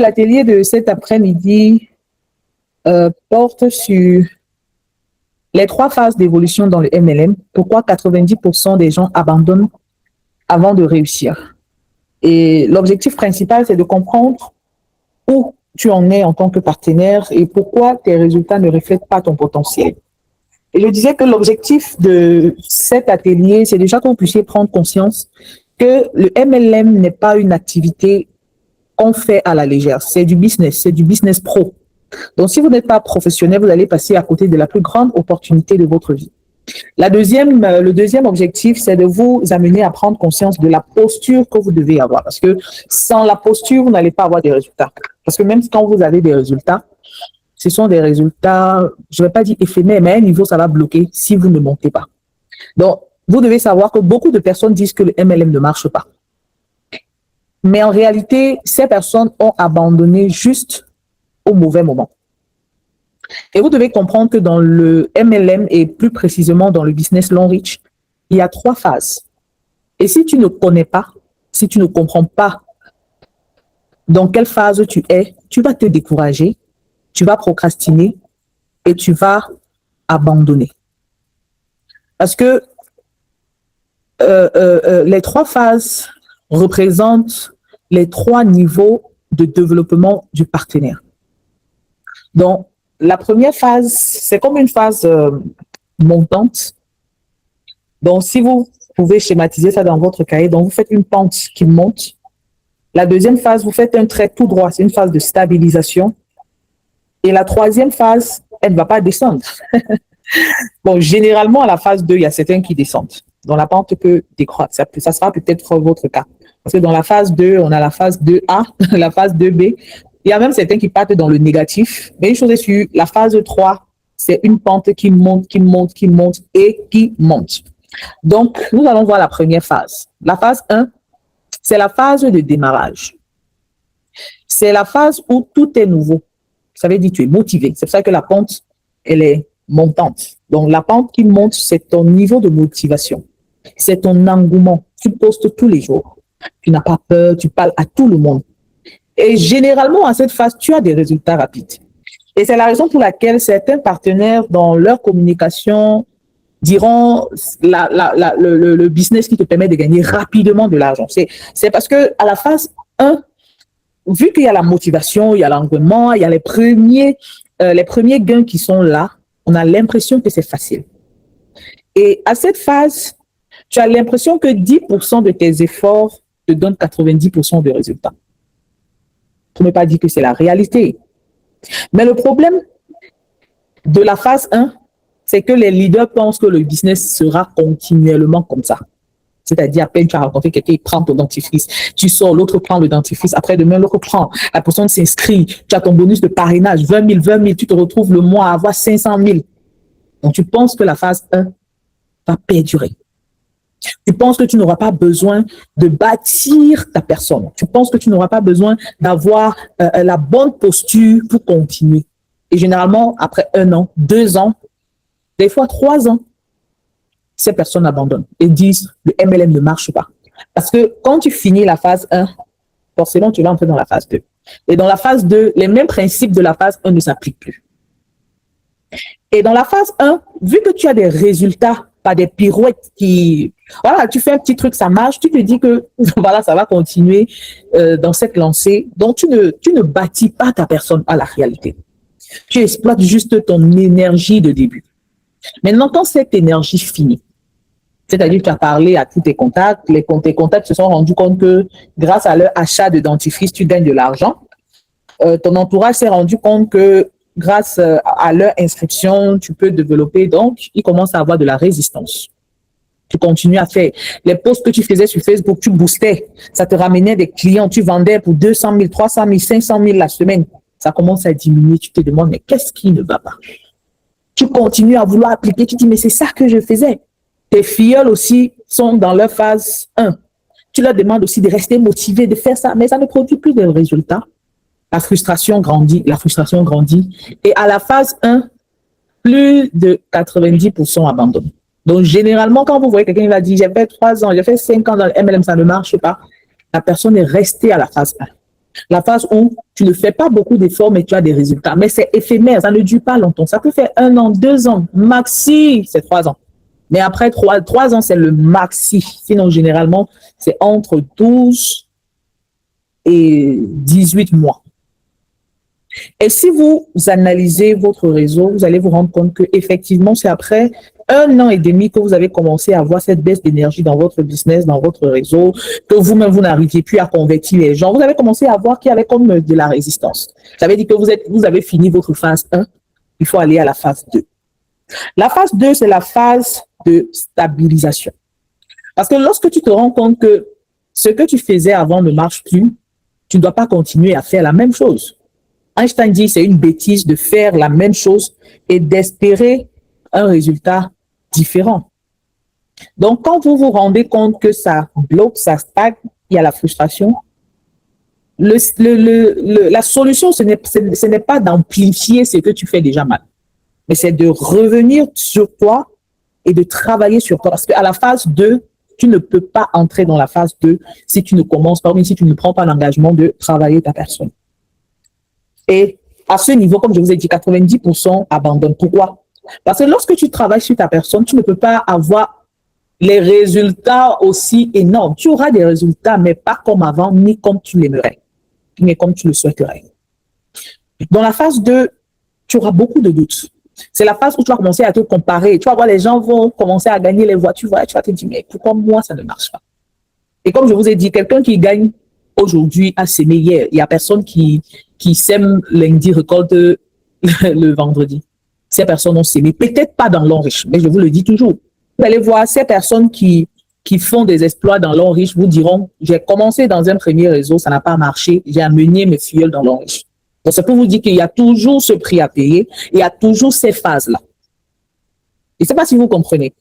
L'atelier de cet après-midi porte sur les 3 phases d'évolution dans le MLM. Pourquoi 90% des gens abandonnent avant de réussir? Et l'objectif principal, c'est de comprendre où tu en es en tant que partenaire et pourquoi tes résultats ne reflètent pas ton potentiel. Et je disais que l'objectif de cet atelier, c'est déjà que vous puissiez prendre conscience que le MLM n'est pas une activité qu'on fait à la légère. C'est du business pro. Donc, si vous n'êtes pas professionnel, vous allez passer à côté de la plus grande opportunité de votre vie. Le deuxième objectif, c'est de vous amener à prendre conscience de la posture que vous devez avoir. Parce que sans la posture, vous n'allez pas avoir des résultats. Parce que même quand vous avez des résultats, ce sont des résultats, je ne vais pas dire éphémères, mais à un niveau, ça va bloquer si vous ne montez pas. Donc, vous devez savoir que beaucoup de personnes disent que le MLM ne marche pas. Mais en réalité, ces personnes ont abandonné juste au mauvais moment. Et vous devez comprendre que dans le MLM et plus précisément dans le business long reach, il y a 3 phases. Et si tu ne connais pas, si tu ne comprends pas dans quelle phase tu es, tu vas te décourager, tu vas procrastiner et tu vas abandonner. Parce que les 3 phases représentent les 3 niveaux de développement du partenaire. Donc, la première phase, c'est comme une phase montante. Donc, si vous pouvez schématiser ça dans votre cahier, donc vous faites une pente qui monte. La deuxième phase, vous faites un trait tout droit, c'est une phase de stabilisation. Et la troisième phase, elle ne va pas descendre. Bon, généralement, à la phase 2, il y a certains qui descendent. Dans la pente peut décroître. Ça sera peut-être votre cas. Parce que dans la phase 2, on a la phase 2A, la phase 2B. Il y a même certains qui partent dans le négatif. Mais une chose est sûre, la phase 3, c'est une pente qui monte, qui monte, qui monte et qui monte. Donc, nous allons voir la première phase. La phase 1, c'est la phase de démarrage. C'est la phase où tout est nouveau. Ça veut dire que tu es motivé. C'est pour ça que la pente, elle est montante. Donc, la pente qui monte, c'est ton niveau de motivation. C'est ton engouement. Tu postes tous les jours. Tu n'as pas peur, tu parles à tout le monde. Et généralement, à cette phase, tu as des résultats rapides. Et c'est la raison pour laquelle certains partenaires, dans leur communication, diront le business qui te permet de gagner rapidement de l'argent. C'est parce que à la phase 1, vu qu'il y a la motivation, il y a l'engouement, il y a les premiers gains qui sont là, on a l'impression que c'est facile. Et à cette phase, tu as l'impression que 10% de tes efforts te donnent 90% de résultats. Pour ne pas dire que c'est la réalité. Mais le problème de la phase 1, c'est que les leaders pensent que le business sera continuellement comme ça. C'est-à-dire, à peine tu as rencontré quelqu'un, il prend ton dentifrice. Tu sors, l'autre prend le dentifrice. Après-demain, l'autre prend. La personne s'inscrit. Tu as ton bonus de parrainage, 20 000. Tu te retrouves le mois à avoir 500 000. Donc, tu penses que la phase 1 va perdurer. Tu penses que tu n'auras pas besoin de bâtir ta personne. Tu penses que tu n'auras pas besoin d'avoir la bonne posture pour continuer. Et généralement, après 1 an, 2 ans, des fois 3 ans, ces personnes abandonnent et disent le MLM ne marche pas. Parce que quand tu finis la phase 1, forcément, tu vas entrer dans la phase 2. Et dans la phase 2, les mêmes principes de la phase 1 ne s'appliquent plus. Et dans la phase 1, vu que tu as des résultats, pas des pirouettes qui... Voilà, tu fais un petit truc, ça marche, tu te dis que voilà, ça va continuer dans cette lancée. Donc, tu ne bâtis pas ta personne à la réalité. Tu exploites juste ton énergie de début. Maintenant, quand cette énergie finit, c'est-à-dire que tu as parlé à tous tes contacts, tes contacts se sont rendus compte que grâce à leur achat de dentifrice, tu gagnes de l'argent. Ton entourage s'est rendu compte que grâce à leur inscription, tu peux développer. Donc, ils commencent à avoir de la résistance. Tu continues à faire les posts que tu faisais sur Facebook, tu boostais. Ça te ramenait des clients. Tu vendais pour 200 000, 300 000, 500 000 la semaine. Ça commence à diminuer. Tu te demandes, mais qu'est-ce qui ne va pas? Tu continues à vouloir appliquer. Tu dis, mais c'est ça que je faisais. Tes filleuls aussi sont dans leur phase 1. Tu leur demandes aussi de rester motivés, de faire ça, mais ça ne produit plus de résultats. La frustration grandit. Et à la phase 1, plus de 90% abandonnent. Donc, généralement, quand vous voyez quelqu'un qui va dire, j'ai fait 3 ans, j'ai fait 5 ans dans le MLM, ça ne marche pas, la personne est restée à la phase 1. La phase où tu ne fais pas beaucoup d'efforts, mais tu as des résultats. Mais c'est éphémère, ça ne dure pas longtemps. Ça peut faire 1 an, 2 ans, maxi, c'est 3 ans. Mais après 3 ans, c'est le maxi. Sinon, généralement, c'est entre 12 et 18 mois. Et si vous analysez votre réseau, vous allez vous rendre compte que effectivement, c'est après 1 an et demi que vous avez commencé à voir cette baisse d'énergie dans votre business, dans votre réseau, que vous-même, vous n'arriviez plus à convertir les gens. Vous avez commencé à voir qu'il y avait comme de la résistance. Ça veut dire que vous avez fini votre phase 1, il faut aller à la phase 2. La phase 2, c'est la phase de stabilisation. Parce que lorsque tu te rends compte que ce que tu faisais avant ne marche plus, tu ne dois pas continuer à faire la même chose. Einstein dit que c'est une bêtise de faire la même chose et d'espérer un résultat différent. Donc, quand vous vous rendez compte que ça bloque, ça stagne, il y a la frustration, la solution, ce n'est pas d'amplifier ce que tu fais déjà mal, mais c'est de revenir sur toi et de travailler sur toi. Parce qu'à la phase 2, tu ne peux pas entrer dans la phase 2 si tu ne commences pas, ou si tu ne prends pas l'engagement de travailler ta personne. Et à ce niveau, comme je vous ai dit, 90% abandonnent. Pourquoi? Parce que lorsque tu travailles sur ta personne, tu ne peux pas avoir les résultats aussi énormes. Tu auras des résultats, mais pas comme avant, ni comme tu l'aimerais, mais comme tu le souhaiterais. Dans la phase 2, tu auras beaucoup de doutes. C'est la phase où tu vas commencer à te comparer. Tu vas voir, les gens vont commencer à gagner les voitures. Tu vas te dire, mais pourquoi moi, ça ne marche pas? Et comme je vous ai dit, quelqu'un qui gagne aujourd'hui a semé hier. Il n'y a personne qui sème lundi, récolte le vendredi. Ces personnes ont semé, peut-être pas dans l'on riche, mais je vous le dis toujours. Vous allez voir, ces personnes qui font des exploits dans l'on riche vous diront, j'ai commencé dans un premier réseau, ça n'a pas marché, j'ai amené mes filles dans l'on riche. Donc, c'est pour vous dire qu'il y a toujours ce prix à payer, il y a toujours ces phases-là. Je ne sais pas si vous comprenez.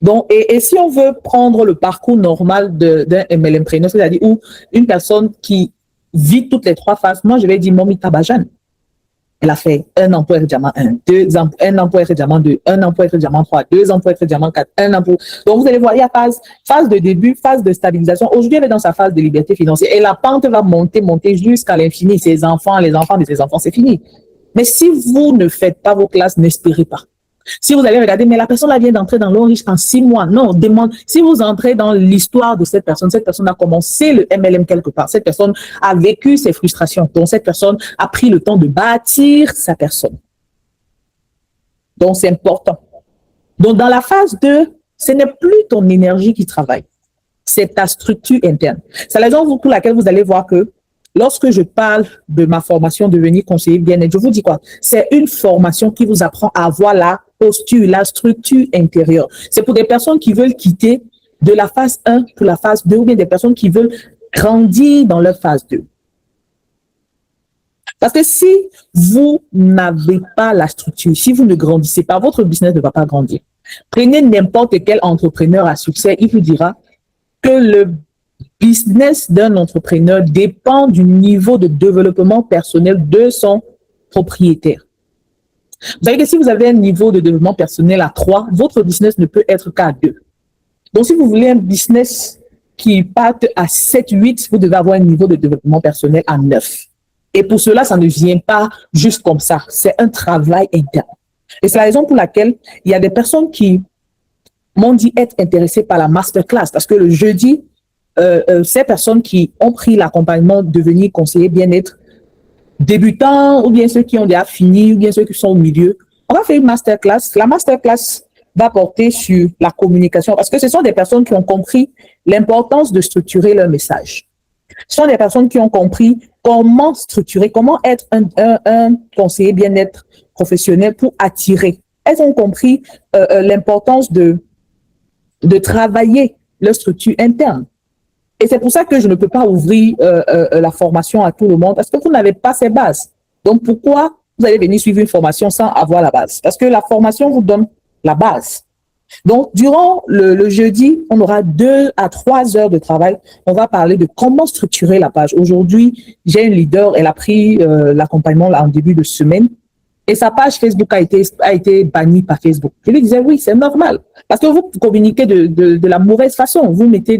Donc, et si on veut prendre le parcours normal d'un MLMpreneur, c'est-à-dire où une personne qui vit toutes les 3 phases, moi je vais dire Momi Tabajane. Elle a fait 1 an pour être diamant 1, 1 an pour être diamant 2, 1 an pour être diamant 3, 2 ans pour être diamant 4, 1 an pour... Donc, vous allez voir, il y a phase de début, phase de stabilisation. Aujourd'hui, elle est dans sa phase de liberté financière et la pente va monter jusqu'à l'infini. Ses enfants, les enfants de ses enfants, c'est fini. Mais si vous ne faites pas vos classes, n'espérez pas. Si vous allez regarder, mais la personne là vient d'entrer dans l'eau riche en 6 mois. Non, demande. Si vous entrez dans l'histoire de cette personne a commencé le MLM quelque part. Cette personne a vécu ses frustrations. Donc, cette personne a pris le temps de bâtir sa personne. Donc, c'est important. Donc, dans la phase 2, ce n'est plus ton énergie qui travaille. C'est ta structure interne. C'est la raison pour laquelle vous allez voir que lorsque je parle de ma formation devenir conseiller bien-être, je vous dis quoi? C'est une formation qui vous apprend à avoir la posture, la structure intérieure. C'est pour des personnes qui veulent quitter de la phase 1 pour la phase 2 ou bien des personnes qui veulent grandir dans leur phase 2. Parce que si vous n'avez pas la structure, si vous ne grandissez pas, votre business ne va pas grandir. Prenez n'importe quel entrepreneur à succès, il vous dira que le business d'un entrepreneur dépend du niveau de développement personnel de son propriétaire. Vous savez que si vous avez un niveau de développement personnel à 3, votre business ne peut être qu'à 2. Donc, si vous voulez un business qui parte à 7, 8, vous devez avoir un niveau de développement personnel à 9. Et pour cela, ça ne vient pas juste comme ça. C'est un travail interne. Et c'est la raison pour laquelle il y a des personnes qui m'ont dit être intéressées par la masterclass. Parce que le jeudi, ces personnes qui ont pris l'accompagnement de devenir conseiller bien-être, débutants ou bien ceux qui ont déjà fini ou bien ceux qui sont au milieu, on va faire une masterclass. La masterclass va porter sur la communication parce que ce sont des personnes qui ont compris l'importance de structurer leur message. Ce sont des personnes qui ont compris comment structurer, comment être un conseiller bien-être professionnel pour attirer. Elles ont compris l'importance de travailler leur structure interne. Et c'est pour ça que je ne peux pas ouvrir la formation à tout le monde parce que vous n'avez pas ces bases. Donc, pourquoi vous allez venir suivre une formation sans avoir la base? Parce que la formation vous donne la base. Donc, durant le jeudi, on aura 2 à 3 heures de travail. On va parler de comment structurer la page. Aujourd'hui, j'ai une leader, elle a pris l'accompagnement là en début de semaine. et sa page Facebook a été bannie par Facebook. Je lui disais, oui, c'est normal. Parce que vous communiquez de la mauvaise façon. Vous mettez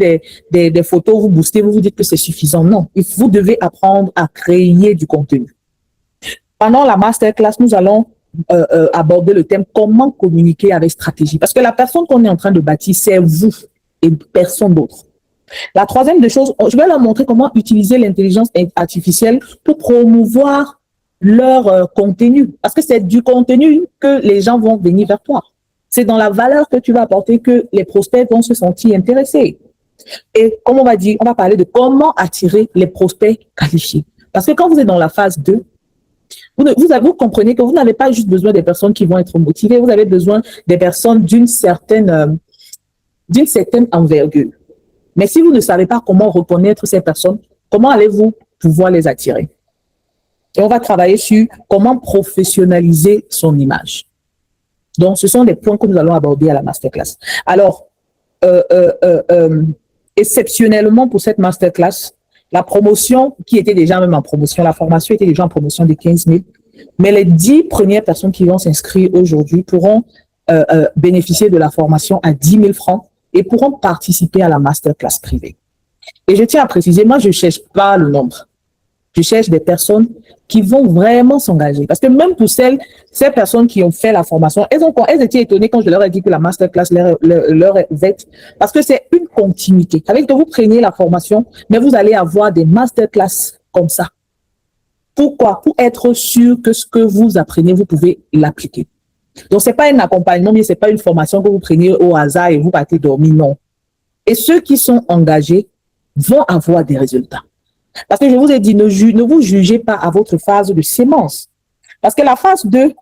des photos, vous boostez, vous dites que c'est suffisant. Non, vous devez apprendre à créer du contenu. Pendant la masterclass, nous allons aborder le thème comment communiquer avec stratégie. Parce que la personne qu'on est en train de bâtir, c'est vous et personne d'autre. La troisième des choses, je vais leur montrer comment utiliser l'intelligence artificielle pour promouvoir leur contenu. Parce que c'est du contenu que les gens vont venir vers toi. C'est dans la valeur que tu vas apporter que les prospects vont se sentir intéressés. Et comme on va dire, on va parler de comment attirer les prospects qualifiés. Parce que quand vous êtes dans la phase 2, vous comprenez que vous n'avez pas juste besoin des personnes qui vont être motivées, vous avez besoin des personnes d'une certaine envergure. Mais si vous ne savez pas comment reconnaître ces personnes, comment allez-vous pouvoir les attirer? Et on va travailler sur comment professionnaliser son image. Donc, ce sont des points que nous allons aborder à la masterclass. Alors, exceptionnellement pour cette masterclass, la promotion qui était déjà même en promotion, la formation était déjà en promotion de 15 000, mais les 10 premières personnes qui vont s'inscrire aujourd'hui pourront bénéficier de la formation à 10 000 francs et pourront participer à la masterclass privée. Et je tiens à préciser, moi, je ne cherche pas le nombre. Je cherche des personnes qui vont vraiment s'engager. Parce que même pour ces personnes qui ont fait la formation, elles étaient étonnées quand je leur ai dit que la masterclass leur est ouverte. Parce que c'est une continuité. Avec que vous preniez la formation, mais vous allez avoir des masterclass comme ça. Pourquoi? Pour être sûr que ce que vous apprenez, vous pouvez l'appliquer. Donc, ce n'est pas un accompagnement, mais ce n'est pas une formation que vous prenez au hasard et vous partez dormir, non. Et ceux qui sont engagés vont avoir des résultats. Parce que je vous ai dit, ne vous jugez pas à votre phase de sémence. Parce que la phase 2,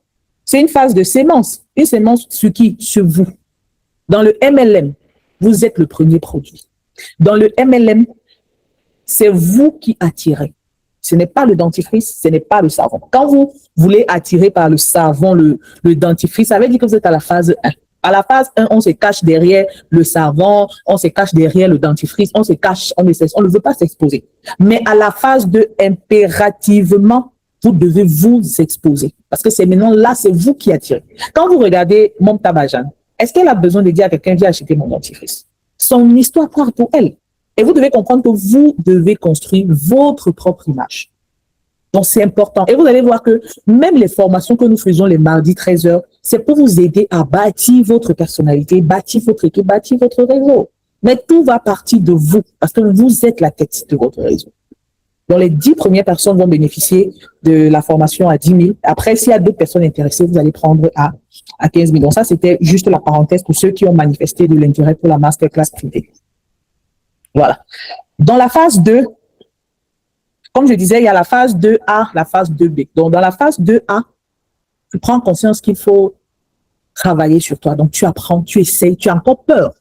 c'est une phase de sémence. Une sémence sur qui? Sur vous. Dans le MLM, vous êtes le premier produit. Dans le MLM, c'est vous qui attirez. Ce n'est pas le dentifrice, ce n'est pas le savon. Quand vous voulez attirer par le savon, le dentifrice, ça veut dire que vous êtes à la phase 1. À la phase 1, on se cache derrière le savon, on se cache derrière le dentifrice, on se cache, on ne veut pas s'exposer. Mais à la phase 2, impérativement, vous devez vous exposer. Parce que c'est maintenant là, c'est vous qui attirez. Quand vous regardez Mom Tabajan, est-ce qu'elle a besoin de dire à quelqu'un, viens acheter mon dentifrice? Son histoire part pour elle. Et vous devez comprendre que vous devez construire votre propre image. Donc, c'est important. Et vous allez voir que même les formations que nous faisons les mardis 13h, c'est pour vous aider à bâtir votre personnalité, bâtir votre équipe, bâtir votre réseau. Mais tout va partir de vous, parce que vous êtes la tête de votre réseau. Donc, les 10 premières personnes vont bénéficier de la formation à 10 000. Après, s'il y a d'autres personnes intéressées, vous allez prendre à 15 000. Donc, ça, c'était juste la parenthèse pour ceux qui ont manifesté de l'intérêt pour la masterclass privée. Voilà. Dans la phase 2, comme je disais, il y a la phase 2A, la phase 2B. Donc, dans la phase 2A, tu prends conscience qu'il faut travailler sur toi. Donc, tu apprends, tu essayes, tu as encore peur.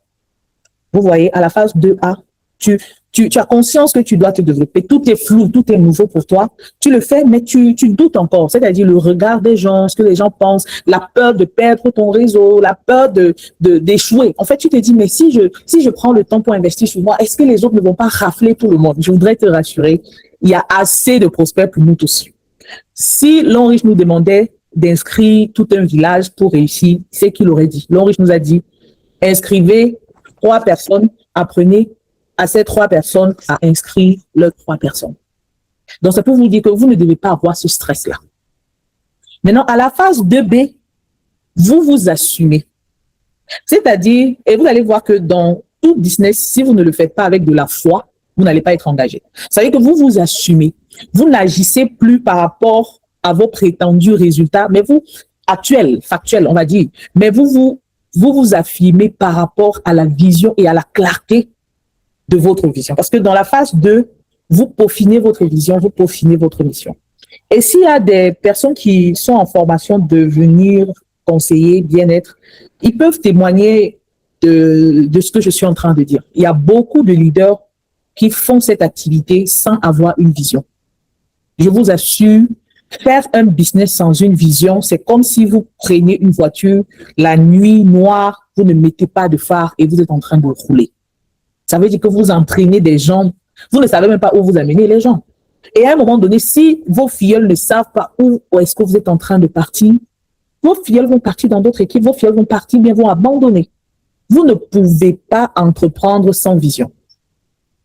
Vous voyez, à la phase 2A, tu as conscience que tu dois te développer. Tout est flou, tout est nouveau pour toi. Tu le fais, mais tu doutes encore. C'est-à-dire le regard des gens, ce que les gens pensent, la peur de perdre ton réseau, la peur d'échouer. En fait, tu te dis, mais si je prends le temps pour investir sur moi, est-ce que les autres ne vont pas rafler tout le monde? Je voudrais te rassurer. Il y a assez de prospects pour nous tous. Si L'Homme nous demandait d'inscrire tout un village pour réussir, c'est qu'il aurait dit. L'Homme nous a dit, inscrivez 3 personnes, apprenez à ces 3 personnes à inscrire leurs 3 personnes. Donc, c'est pour vous dire que vous ne devez pas avoir ce stress-là. Maintenant, à la phase 2B, vous vous assumez. C'est-à-dire, et vous allez voir que dans tout business, si vous ne le faites pas avec de la foi, vous n'allez pas être engagé. Ça veut dire que vous vous assumez. Vous n'agissez plus par rapport à vos prétendus résultats, mais vous, factuels, on va dire, mais vous affirmez par rapport à la vision et à la clarté de votre vision. Parce que dans la phase 2, vous peaufinez votre vision, vous peaufinez votre mission. Et s'il y a des personnes qui sont en formation de devenir conseiller, bien-être, ils peuvent témoigner de ce que je suis en train de dire. Il y a beaucoup de leaders qui font cette activité sans avoir une vision. Je vous assure, faire un business sans une vision, c'est comme si vous preniez une voiture, la nuit noire, vous ne mettez pas de phare et vous êtes en train de rouler. Ça veut dire que vous entraînez des gens, vous ne savez même pas où vous amenez les gens. Et à un moment donné, si vos filleuls ne savent pas où est-ce que vous êtes en train de partir, vos filleuls vont partir dans d'autres équipes, vos filleuls vont partir, bien vont abandonner. Vous ne pouvez pas entreprendre sans vision.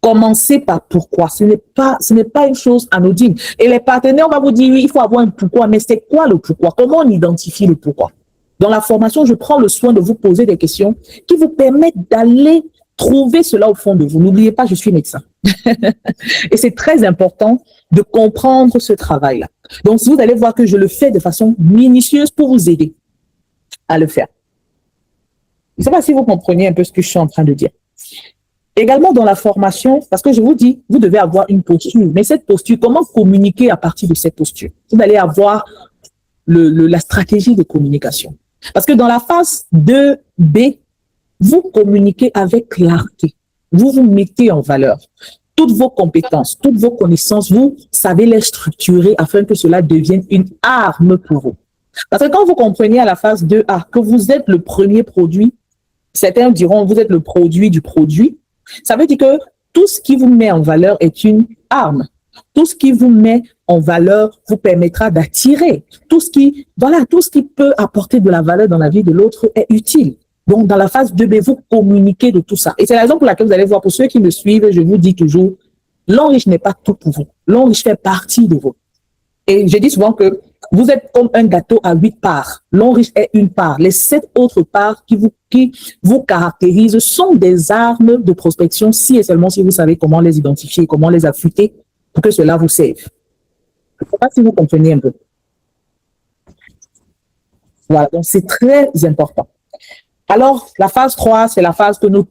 Commencez par pourquoi. Ce n'est pas une chose anodine. Et les partenaires, on va vous dire, oui, il faut avoir un pourquoi, mais c'est quoi le pourquoi? Comment on identifie le pourquoi? Dans la formation, je prends le soin de vous poser des questions qui vous permettent d'aller trouver cela au fond de vous. N'oubliez pas, je suis médecin. Et c'est très important de comprendre ce travail-là. Donc, vous allez voir que je le fais de façon minutieuse pour vous aider à le faire. Je ne sais pas si vous comprenez un peu ce que je suis en train de dire. Également dans la formation, parce que je vous dis, vous devez avoir une posture. Mais cette posture, comment communiquer à partir de cette posture? Vous allez avoir la stratégie de communication. Parce que dans la phase 2B, vous communiquez avec clarté. Vous vous mettez en valeur. Toutes vos compétences, toutes vos connaissances, vous savez les structurer afin que cela devienne une arme pour vous. Parce que quand vous comprenez à la phase 2A que vous êtes le premier produit, certains diront vous êtes le produit du produit, ça veut dire que tout ce qui vous met en valeur est une arme. Tout ce qui vous met en valeur vous permettra d'attirer. Tout ce qui peut apporter de la valeur dans la vie de l'autre est utile. Donc, dans la phase 2B, vous communiquez de tout ça. Et c'est la raison pour laquelle vous allez voir, pour ceux qui me suivent, je vous dis toujours, l'on riche n'est pas tout pour vous. L'on riche fait partie de vous. Et je dis souvent que vous êtes comme un gâteau à 8 parts. L'on riche est une part. Les 7 autres parts qui vous caractérisent sont des armes de prospection si et seulement si vous savez comment les identifier, comment les affûter pour que cela vous serve. Je ne sais pas si vous comprenez un peu. Voilà, donc c'est très important. Alors, la phase 3, c'est la phase que nous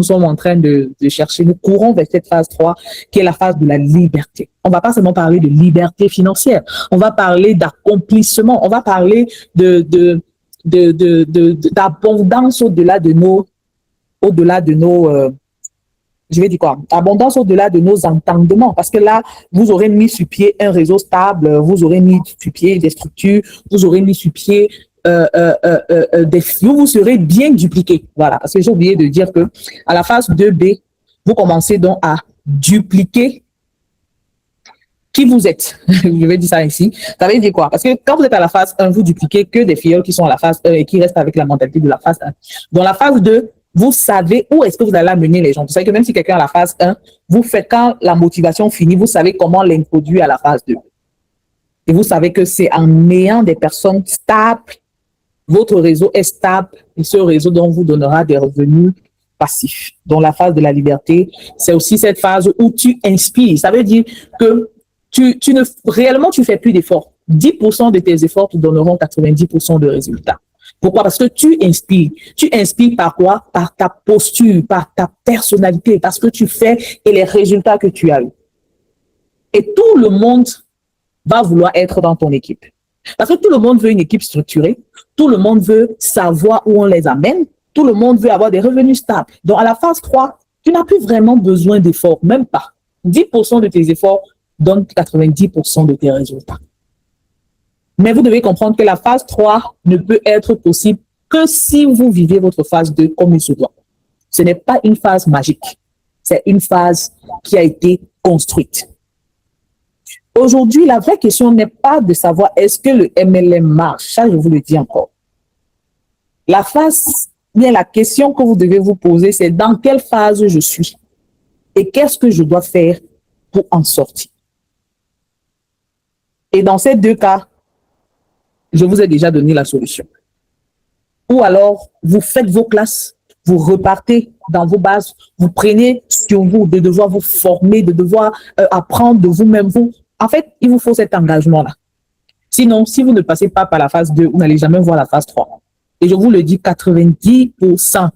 sommes en train de chercher. Nous courons vers cette phase 3, qui est la phase de la liberté. On va pas seulement parler de liberté financière. On va parler d'accomplissement. On va parler d'abondance au-delà de nos, je vais dire quoi? Abondance au-delà de nos entendements. Parce que là, vous aurez mis sur pied un réseau stable, vous aurez mis sur pied des structures, vous aurez mis sur pied vous serez bien dupliqué. Voilà. Parce que j'ai oublié de dire que à la phase 2B, vous commencez donc à dupliquer qui vous êtes. Je vais dire ça ici. Ça veut dire quoi? Parce que quand vous êtes à la phase 1, vous dupliquez que des filleuls qui sont à la phase 1 et qui restent avec la mentalité de la phase 1. Dans la phase 2, vous savez où est-ce que vous allez amener les gens. Vous savez que même si quelqu'un est à la phase 1, vous faites quand la motivation finit, vous savez comment l'introduire à la phase 2. Et vous savez que c'est en ayant des personnes stables, votre réseau est stable et ce réseau donc vous donnera des revenus passifs. Dans la phase de la liberté, c'est aussi cette phase où tu inspires. Ça veut dire que réellement, tu fais plus d'efforts. 10% de tes efforts te donneront 90% de résultats. Pourquoi? Parce que tu inspires. Tu inspires par quoi? Par ta posture, par ta personnalité, par ce que tu fais et les résultats que tu as eu. Et tout le monde va vouloir être dans ton équipe. Parce que tout le monde veut une équipe structurée, tout le monde veut savoir où on les amène, tout le monde veut avoir des revenus stables. Donc, à la phase 3, tu n'as plus vraiment besoin d'efforts, même pas. 10% de tes efforts donnent 90% de tes résultats. Mais vous devez comprendre que la phase 3 ne peut être possible que si vous vivez votre phase 2 comme il se doit. Ce n'est pas une phase magique, c'est une phase qui a été construite. Aujourd'hui, la vraie question n'est pas de savoir est-ce que le MLM marche. Ça, je vous le dis encore. La question que vous devez vous poser, c'est dans quelle phase je suis et qu'est-ce que je dois faire pour en sortir. Et dans ces deux cas, je vous ai déjà donné la solution. Ou alors, vous faites vos classes, vous repartez dans vos bases, vous prenez sur vous de devoir vous former, de devoir apprendre de vous-même. En fait, il vous faut cet engagement-là. Sinon, si vous ne passez pas par la phase 2, vous n'allez jamais voir la phase 3. Et je vous le dis, 90%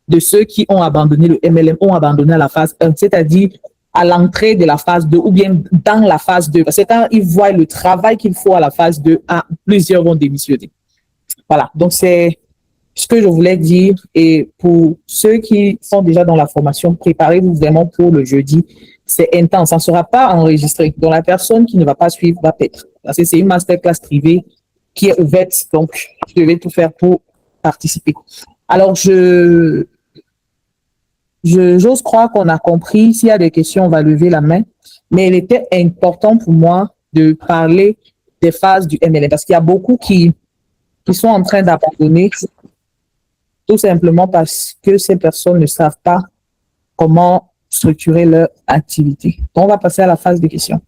de ceux qui ont abandonné le MLM ont abandonné à la phase 1, c'est-à-dire à l'entrée de la phase 2 ou bien dans la phase 2. Parce que quand ils voient le travail qu'il faut à la phase 2, plusieurs vont démissionner. Voilà, donc c'est ce que je voulais dire. Et pour ceux qui sont déjà dans la formation, préparez-vous vraiment pour le jeudi. C'est intense, ça ne sera pas enregistré. Donc, la personne qui ne va pas suivre va perdre. Parce que c'est une masterclass privée qui est ouverte. Donc, je vais tout faire pour participer. Alors, je j'ose croire qu'on a compris. S'il y a des questions, on va lever la main. Mais il était important pour moi de parler des phases du MLM parce qu'il y a beaucoup qui sont en train d'abandonner tout simplement parce que ces personnes ne savent pas comment structurer leur activité. Donc, on va passer à la phase des questions.